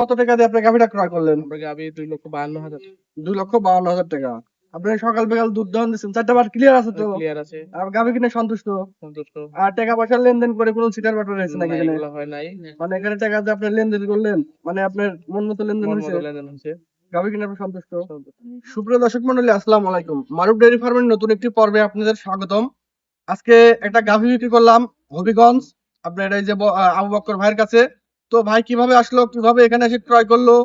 কত টাকা দিয়ে আপনি গাভিটা ক্রয় করলেন? আমরা গাভি 2,52,000 2,52,000 টাকা। আপনি সকাল বিকাল দুধ দহন দিচ্ছেন, 4টা বার ক্লিয়ার আছে তো? ক্লিয়ার আছে, আর গাভি কিনে সন্তুষ্ট? সন্তুষ্ট। আর টাকা পয়সার লেনদেন করে কোনো চিটার বাটর হয়েছে না, নাকি এখানে? এগুলো হয় নাই। মানে এখানে টাকা দিয়ে আপনি লেনদেন করলেন, মানে আপনার মন মতো লেনদেন মন হয়েছে? মতো লেনদেন হচ্ছে। গাভি কিনে আপনি সন্তুষ্ট? সন্তুষ্ট। সুপ্রিয় দর্শক মন্ডলী, আসসালামু আলাইকুম। মারুফ ডেইরি ফার্মের নতুন একটি পর্বে আপনাদের স্বাগতম। আজকে একটা গাভি বিক্রি করলাম হবিগঞ্জ, আপনার এই যে আবু বক্কর ভাইয়ের কাছে। তো ভাই কিভাবে আসলো, কিভাবে এখানে এসে ক্রয় করলো,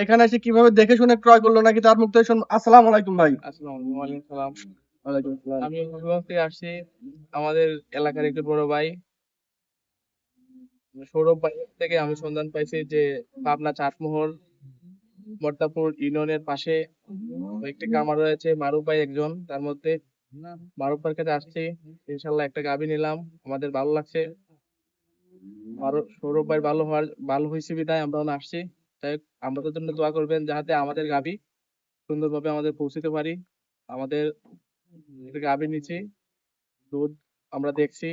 এখানে এসে কিভাবে দেখে শুনে ক্রয় করলো নাকি তার মুখ থেকে শুনবো। আসসালামু আলাইকুম ভাই। আসসালামু আলাইকুম। ওয়ালাইকুম সালাম। ওয়ালাইকুম আসসালাম। আমি হবিগঞ্জ থেকে আসছি। আমাদের এলাকার একটি বড় ভাই সৌরভ ভাই থেকে আমি সন্ধান পাইছি যে পাবনা চাটমোহর মর্তাপুর ইউনিয়নের পাশে একটি খামার রয়েছে, মারুফ ভাই একজন তার মধ্যে। মারুফ ভাইয়ের কাছে আসছি, ইনশাল্লাহ একটা গাভী নিলাম, আমাদের ভালো লাগছে। সৌরভ ভাই ভালো হয়েছে বিধায় আমরা আসছি। তাই আমাদের জন্য দোয়া করবেন যাতে আমাদের গাভী সুন্দরভাবে আমাদের পৌঁছতে পারি। আমাদের একটা গাভী নিচ্ছি, দুধ আমরা দেখছি,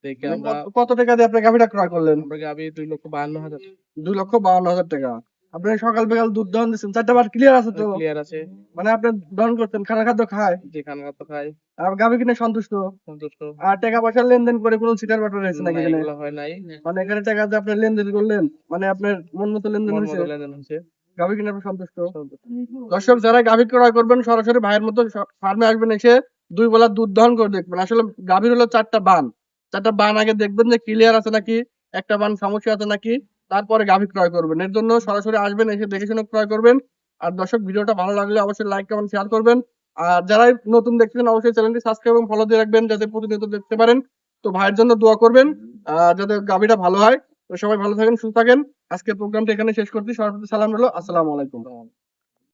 দেখে আমরা কত টাকা দিয়ে আপনি গাভিটা ক্রয় করলেন? আমরা গাভী 2,52,000 2,52,000 টাকা। আপনি সকাল বিকাল দুধ দহন দিচ্ছেন, 4টা বার ক্লিয়ার আছে তো? ক্লিয়ার আছে, মানে আপনি দহন করতেন, খানা খাদ্য খায়? যেখানে খাদ্য খাই, আর গাভি কিনে সন্তুষ্ট? সন্তুষ্ট। আর টাকা পয়সার লেনদেন করে কোনো চিটার বাটর হয়েছে নাকি না, এখানে? এগুলো হয় নাই। মানে এখানে টাকা দিয়ে আপনি লেনদেন করলেন, মানে আপনার মন মতো লেনদেন মন হয়েছে? মতো লেনদেন হচ্ছে, গাভি কিনে আপনি সন্তুষ্ট? সন্তুষ্ট। দর্শক যারা গাভি ক্রয় করবেন সরাসরি ভাইয়ের মতো ফার্মে আসবেন, এসে 2 বেলা দুধ দহন করে দেখবেন। আসলে গাভীর হলো 4টা বান, 4টা বান আগে দেখবেন যে ক্লিয়ার আছে নাকি, একটা বান সমস্যা আছে নাকি, তারপরে গাভি ক্রয় করবেন। এর জন্য সরাসরি আসবেন, এসে দেখে শুনে ক্রয় করবেন। আর দর্শক ভিডিওটা ভালো লাগলে অবশ্যই লাইক কমেন্ট শেয়ার করবেন। আর যারাই নতুন দেখছেন অবশ্যই চ্যানেলটি সাবস্ক্রাইব এবং ফলো দিয়ে রাখবেন যাতে প্রতিনিয়ত দেখতে পারেন। তো ভাইয়ের জন্য দোয়া করবেন যাতে গাভিটা ভালো হয়। তো সবাই ভালো থাকেন, সুস্থ থাকেন। আজকের প্রোগ্রামটা এখানে শেষ করছি। সবার প্রতি সালাম রইলো। আসসালামু আলাইকুম।